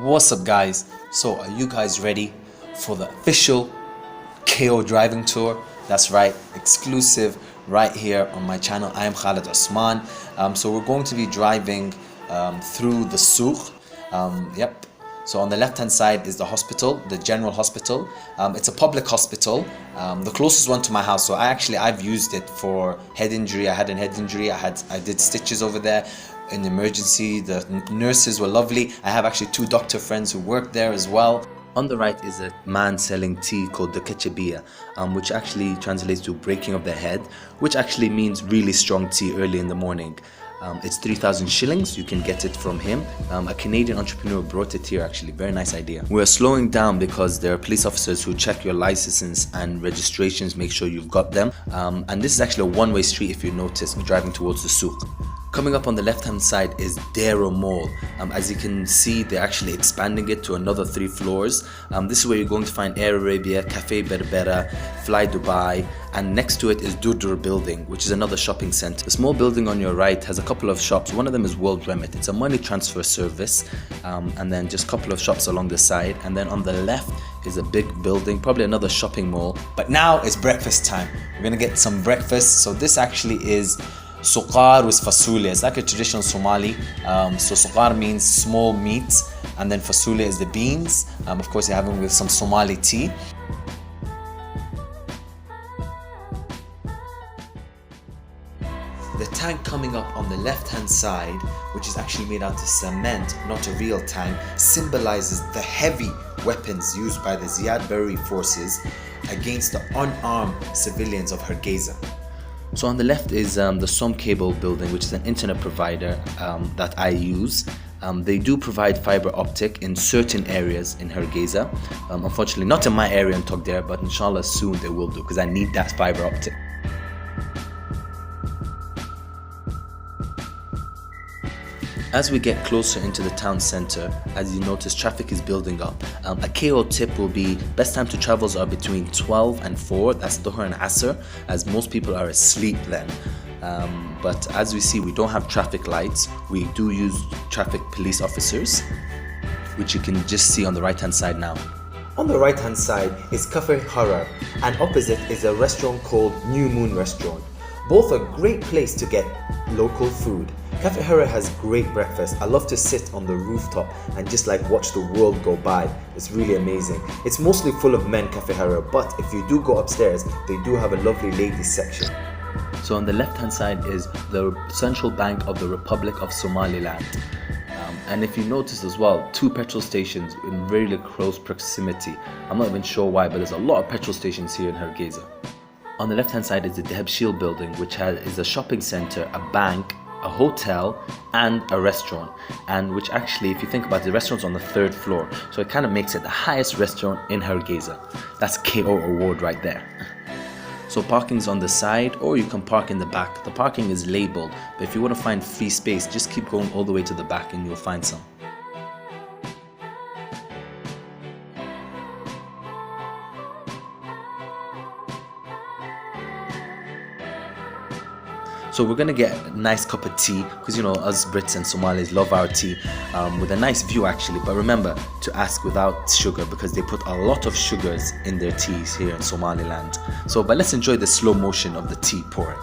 What's up guys? So are you guys ready for the official KO driving tour? That's right, exclusive right here on my channel. I am Khalid Osman. So we're going to be driving through the souq. Yep. So on the left hand side is the hospital, the general hospital. It's a public hospital, the closest one to my house. So I've used it for head injury. I had a head injury. I did stitches over there in emergency. The nurses were lovely. I have actually two doctor friends who work there as well. On the right is a man selling tea called the kachebia, which actually translates to breaking of the head, which actually means really strong tea early in the morning. It's 3,000 shillings. You can get it from him. A Canadian entrepreneur brought it here actually. Very nice idea. We're slowing down because there are police officers who check your licenses and registrations, make sure you've got them. And this is actually a one-way street if you notice, driving towards the souq. Coming up on the left hand side is Dero Mall. As you can see, they're actually expanding it to another 3 floors. This is where you're going to find Air Arabia, Cafe Berbera, Fly Dubai, and next to it is Durdur Building, which is another shopping center. The small building on your right has a couple of shops. One of them is World Remit. It's a money transfer service, and then just a couple of shops along the side. And then on the left is a big building, probably another shopping mall. But now it's breakfast time. We're gonna get some breakfast. So this actually is souq with fasulya. It's like a traditional Somali. So souq means small meat, and then fasulya is the beans. Of course, you have them with some Somali tea. The tank coming up on the left hand side, which is actually made out of cement, not a real tank, symbolizes the heavy weapons used by the Ziad Barre forces against the unarmed civilians of Hargeisa. So on the left is the Som Cable building, which is an internet provider that I use. They do provide fiber optic in certain areas in Hargeisa. Unfortunately, not in my area in Togdera, but inshallah soon they will do, because I need that fiber optic. As we get closer into the town center, as you notice, traffic is building up. A KO tip will be, best time to travels are between 12 and 4, that's Dhuhr and Asr, as most people are asleep then. But as we see, we don't have traffic lights. We do use traffic police officers, which you can just see on the right hand side now. On the right hand side is Cafe Harar, and opposite is a restaurant called New Moon Restaurant. Both a great place to get local food. Cafe Harar has great breakfast. I love to sit on the rooftop and just like watch the world go by. It's really amazing. It's mostly full of men, Cafe Harar, but if you do go upstairs, they do have a lovely ladies section. So on the left hand side is the Central Bank of the Republic of Somaliland. And if you notice as well, 2 petrol stations in really close proximity. I'm not even sure why, but there's a lot of petrol stations here in Hargeisa. On the left hand side is the Deheb building, which is a shopping center, a bank, a hotel, and a restaurant, and which actually, if you think about it, the restaurant's on the 3rd floor, so it kind of makes it the highest restaurant in Hargeisa. That's KO award right there. So parking's on the side, or you can park in the back. The parking is labeled, but if you want to find free space, just keep going all the way to the back and you'll find some. So we're gonna get a nice cup of tea, because you know us Brits and Somalis love our tea, with a nice view actually. But remember to ask without sugar, because they put a lot of sugars in their teas here in Somaliland. But let's enjoy the slow motion of the tea pouring.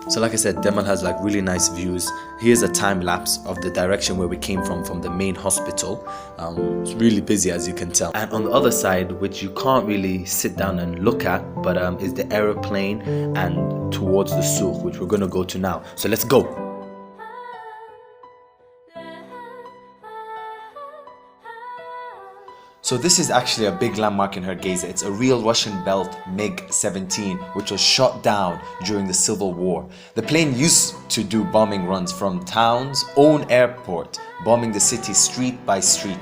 So like I said, Demal has like really nice views. Here's a time lapse of the direction where we came from the main hospital. It's really busy, as you can tell. And on the other side, which you can't really sit down and look at, but is the aeroplane and towards the souq, which we're gonna go to now. So let's go. So this is actually a big landmark in Hargeisa. It's a real Russian-built MiG-17, which was shot down during the Civil War. The plane used to do bombing runs from town's own airport, bombing the city street by street.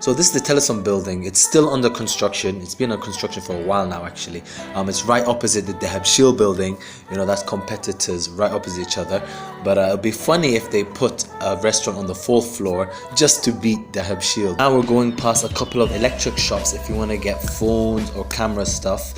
So this is the Telesom building. It's still under construction. It's been under construction for a while now, actually. It's right opposite the Dahab Shield building. You know, that's competitors right opposite each other. But it'd be funny if they put a restaurant on the 4th floor just to beat Dahab Shield. Now we're going past a couple of electric shops if you want to get phones or camera stuff.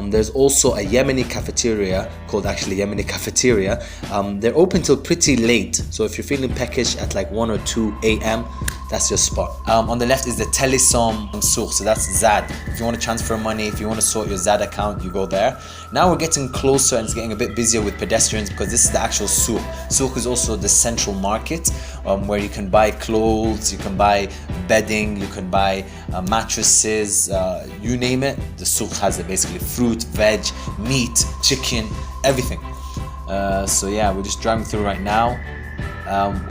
There's also a Yemeni cafeteria called actually Yemeni Cafeteria. They're open till pretty late. So if you're feeling peckish at like 1 or 2 a.m., that's your spot. On the left is the Telesom souq, so that's Zad. If you want to transfer money, if you want to sort your Zad account, you go there. Now we're getting closer and it's getting a bit busier with pedestrians because this is the actual souq. Souq is also the central market where you can buy clothes, you can buy bedding, you can buy mattresses, you name it. The souq has it basically: fruit, veg, meat, chicken, everything. So yeah, we're just driving through right now.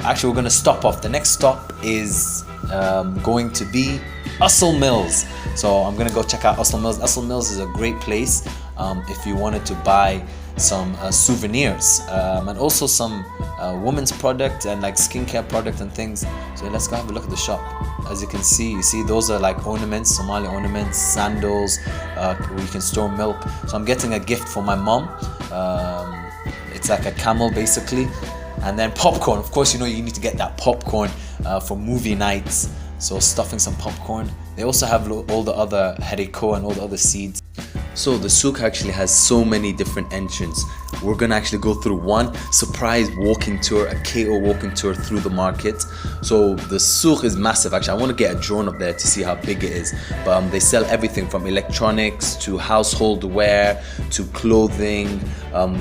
Actually, we're going to stop off. The next stop is going to be Usl Mills. So I'm going to go check out Usl Mills. Usl Mills is a great place if you wanted to buy some souvenirs and also some women's product and like skincare product and things. So let's go have a look at the shop. As you see those are like ornaments, Somali ornaments, sandals, where you can store milk. So I'm getting a gift for my mom. It's like a camel basically. And then popcorn, of course, you know you need to get that popcorn for movie nights. So stuffing some popcorn. They also have all the other haricot and all the other seeds. So the souq actually has so many different entrances. We're gonna actually go through one surprise walking tour, a KO walking tour through the market. So the souq is massive. Actually, I want to get a drone up there to see how big it is. But they sell everything from electronics to household wear to clothing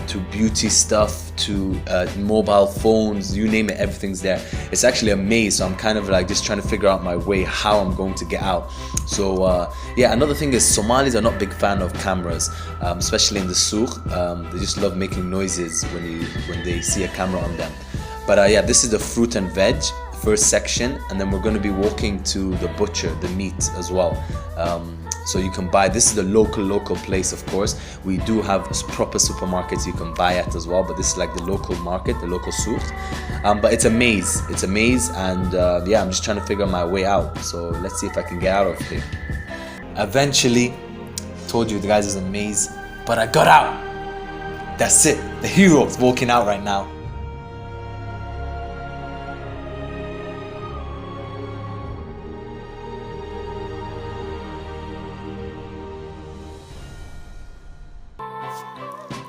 to beauty stuff to mobile phones, you name it, everything's there. It's actually a maze, so I'm kind of like just trying to figure out my way how I'm going to get out. So yeah, another thing is Somalis are not big fan of cameras, especially in the souq. They just love making noises when they see a camera on them. But yeah, this is the fruit and veg first section, and then we're going to be walking to the butcher, the meat as well. So you can buy, this is the local place, of course. We do have proper supermarkets you can buy at as well, but this is like the local market, the local souq. But it's a maze, and yeah, I'm just trying to figure my way out. So let's see if I can get out of here. Eventually, told you the guys is a maze, but I got out. That's it, the hero is walking out right now.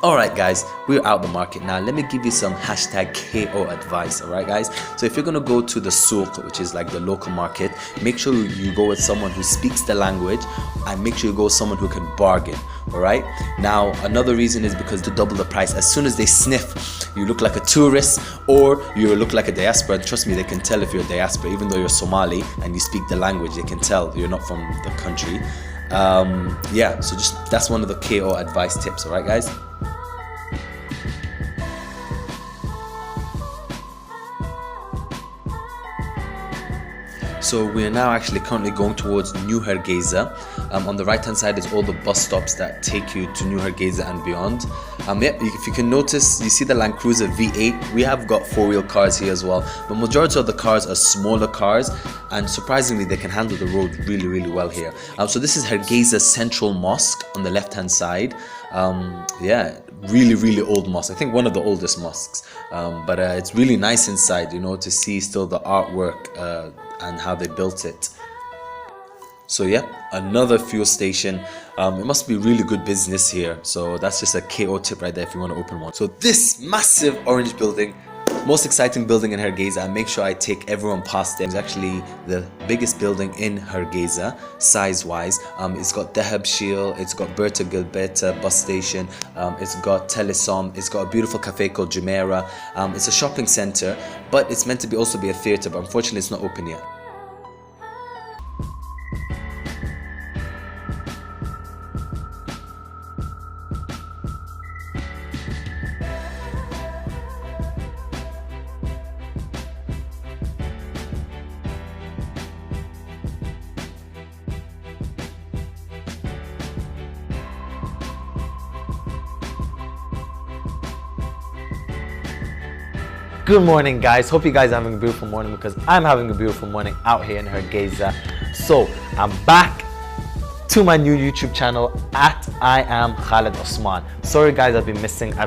Alright guys, we're out the market now. Let me give you some hashtag KO advice, alright guys? So if you're gonna go to the souq, which is like the local market, make sure you go with someone who speaks the language, and make sure you go with someone who can bargain, alright? Now another reason is because to double the price. As soon as they sniff you look like a tourist or you look like a diaspora, trust me, they can tell if you're a diaspora. Even though you're Somali and you speak the language, they can tell you're not from the country. Yeah, so just that's one of the KO advice tips, alright guys? So we are now actually currently going towards New Hargeisa. On the right hand side is all the bus stops that take you to New Hargeisa and beyond. Yeah, if you can notice, you see the Land Cruiser V8. We have got 4-wheel cars here as well, but majority of the cars are smaller cars, and surprisingly they can handle the road really well here. So this is Hargeisa Central Mosque on the left hand side. Yeah, really old mosque. I think one of the oldest mosques, but it's really nice inside, you know, to see still the artwork and how they built it. So yeah, another fuel station. It must be really good business here. So that's just a KO tip right there if you want to open one. So this massive orange building, most exciting building in Hargeisa, and make sure I take everyone past it. It's actually the biggest building in Hargeisa size wise. It's got Dahab Shield, it's got Berta Gilbeta bus station, it's got Telesom, it's got a beautiful cafe called Jumeirah. It's a shopping center, but it's meant to be also be a theater, but unfortunately it's not open yet. Good morning guys, hope you guys are having a beautiful morning because I'm having a beautiful morning out here in Hargeisa. So I'm back to my new YouTube channel at I am Khalid Osman. Sorry guys, I've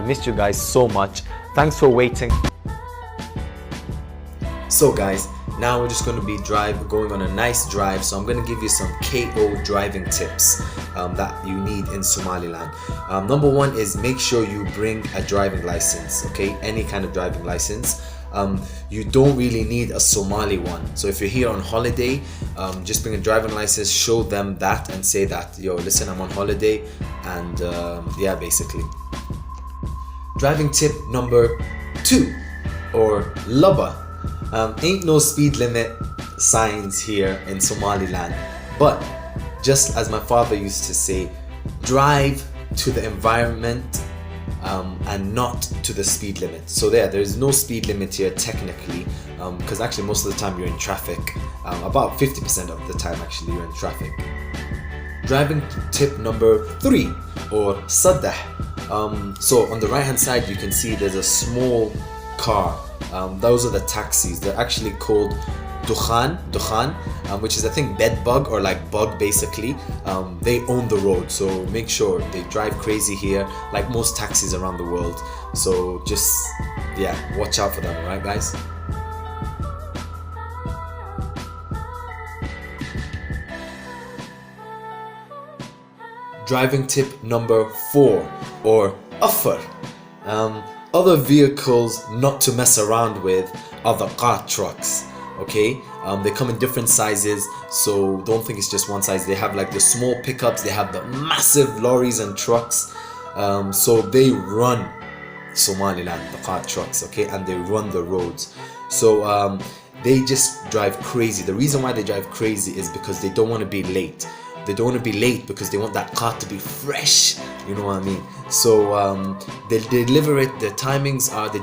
missed you guys so much. Thanks for waiting. So guys, now we're just going to be going on a nice drive. So I'm going to give you some KO driving tips that you need in Somaliland. Number one is make sure you bring a driving license, okay? Any kind of driving license. You don't really need a Somali one. So if you're here on holiday, just bring a driving license, show them that and say that, yo, listen, I'm on holiday, and yeah, basically. Driving tip number 2, or lubba. Ain't no speed limit signs here in Somaliland, but just as my father used to say, drive to the environment and not to the speed limit. So there's no speed limit here technically, because actually most of the time you're in traffic. About 50% of the time actually you're in traffic. Driving tip number 3, or saddah. So on the right hand side you can see there's a small car. Those are the taxis. They're actually called dukhan, which is I think bed bug, or like bug basically. They own the road, so make sure they drive crazy here, like most taxis around the world. So just, yeah, watch out for them, alright guys? Driving tip number 4, or afar. Other vehicles not to mess around with are the car trucks, okay? They come in different sizes, so don't think it's just one size. They have like the small pickups, they have the massive lorries and trucks. So they run Somaliland, the car trucks, okay? And they run the roads. So they just drive crazy. The reason why they drive crazy is because they don't want to be late. They don't want to be late because they want that car to be fresh, you know what I mean? So they deliver it, the timings are, they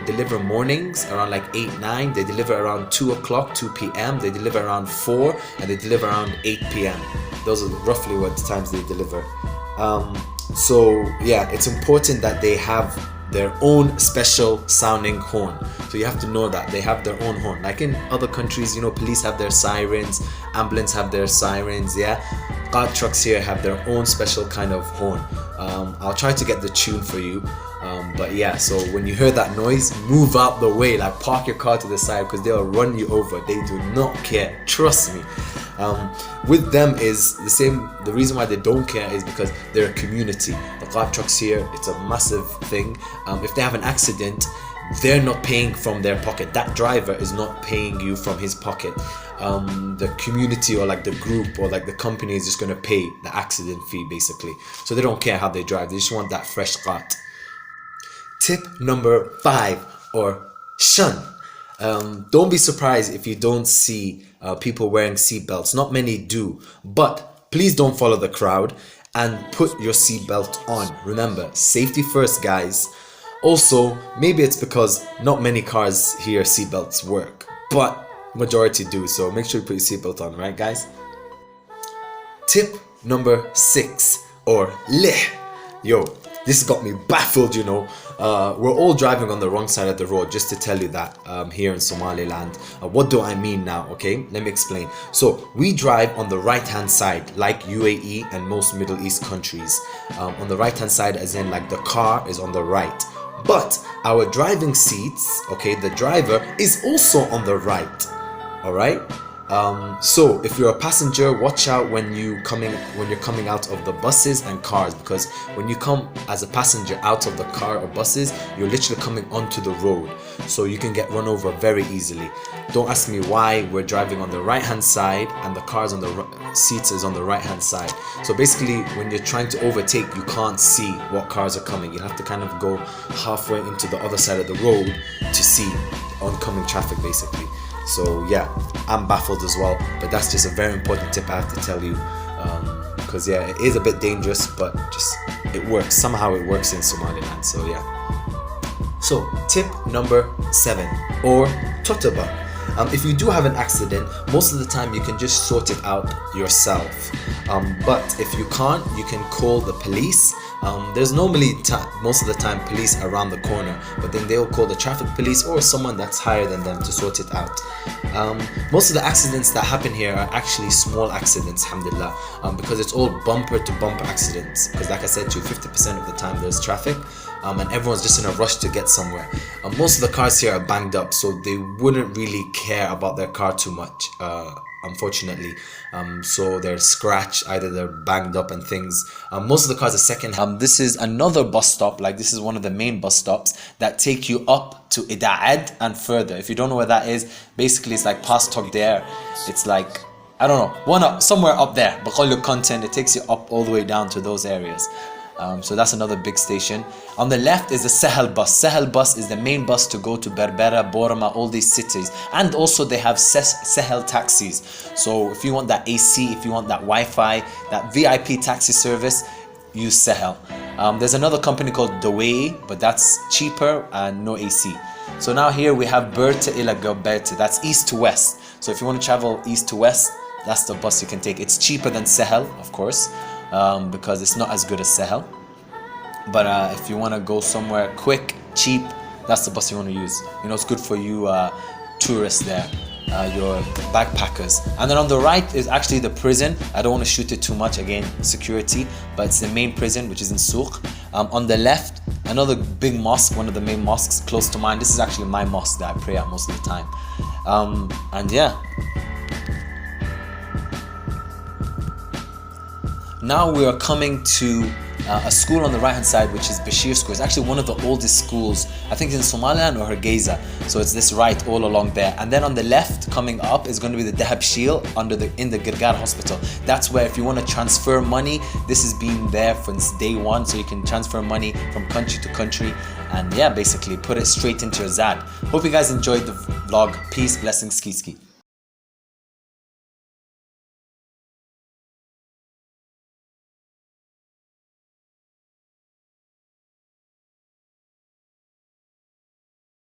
deliver mornings around like 8, 9, they deliver around 2 o'clock, 2 p.m, they deliver around 4, and they deliver around 8 p.m. Those are roughly what the times they deliver. So yeah, it's important that they have their own special sounding horn. So you have to know that they have their own horn. Like in other countries, you know, police have their sirens, ambulance have their sirens, yeah. Car trucks here have their own special kind of horn. I'll try to get the tune for you. But yeah, so when you hear that noise, move out the way, like park your car to the side, because they'll run you over. They do not care, trust me. With them is the same. The reason why they don't care is because they're a community. The car trucks here, it's a massive thing. If they have an accident, they're not paying from their pocket. That driver is not paying you from his pocket. The community, or like the group, or like the company is just going to pay the accident fee basically. So they don't care how they drive, they just want that fresh cart. Tip number 5, or shun. Don't be surprised if you don't see people wearing seatbelts. Not many do, but please don't follow the crowd and put your seatbelt on. Remember, safety first, guys. Also, maybe it's because not many cars here seatbelts work, but majority do, so make sure you put your seatbelt on, right guys? Tip number 6, or lih. Yo, this got me baffled, you know. We're all driving on the wrong side of the road, just to tell you that here in Somaliland. What do I mean now? Okay, let me explain. So we drive on the right hand side, like UAE and most Middle East countries. On the right hand side, as in like the car is on the right, but our driving seats, okay, the driver is also on the right. All right. So if you're a passenger, watch out when you're coming out of the buses and cars, because when you come as a passenger out of the car or buses, you're literally coming onto the road, so you can get run over very easily. Don't ask me why we're driving on the right hand side and the cars on the seats is on the right hand side. So basically, when you're trying to overtake, you can't see what cars are coming. You have to kind of go halfway into the other side of the road to see oncoming traffic basically. So yeah, I'm baffled as well, but that's just a very important tip I have to tell you, because yeah, it is a bit dangerous, but just it works. Somehow it works in Somaliland, so yeah. So tip number 7, or totaba. If you do have an accident, most of the time you can just sort it out yourself. But if you can't, you can call the police. There's normally most of the time police around the corner, but then they'll call the traffic police or someone that's higher than them to sort it out. Most of the accidents that happen here are actually small accidents, alhamdulillah, because it's all bumper to bumper accidents, because like I said to you, 50% of the time there's traffic, and everyone's just in a rush to get somewhere. Most of the cars here are banged up, so they wouldn't really care about their car too much, unfortunately. So they're scratched, either they're banged up and things. Most of the cars are second. This is another bus stop, like this is one of the main bus stops that take you up to Ida'ad and further. If you don't know where that is, basically it's like past Togdare. It's like, I don't know, somewhere up there. Baqallu content, it takes you up all the way down to those areas. So that's another big station. On the left is the Sahel bus. Sahel bus is the main bus to go to Berbera, Borma, all these cities. And also they have Sahel taxis. So if you want that AC, if you want that Wi-Fi, that VIP taxi service, use Sahel. There's another company called Dawei, but that's cheaper and no AC. So now here we have Berta ila Gabete. That's east to west. So if you want to travel east to west, that's the bus you can take. It's cheaper than Sahel, of course. Because it's not as good as Sahel. But if you want to go somewhere quick, cheap, that's the bus you want to use. You know, it's good for you tourists there, your backpackers. And then on the right is actually the prison. I don't want to shoot it too much, again, security, but it's the main prison, which is in souq. On the left, another big mosque, one of the main mosques close to mine. This is actually my mosque that I pray at most of the time. And yeah. Now we are coming to a school on the right hand side, which is Bashir School. It's actually one of the oldest schools, I think it's in Somaliland or Hargeisa. So it's this right all along there. And then on the left coming up is going to be the Dahab Shield in the Girgar Hospital. That's where if you want to transfer money, this has been there since day one. So you can transfer money from country to country and yeah, basically put it straight into your Zad. Hope you guys enjoyed the vlog. Peace, blessings, ski ski.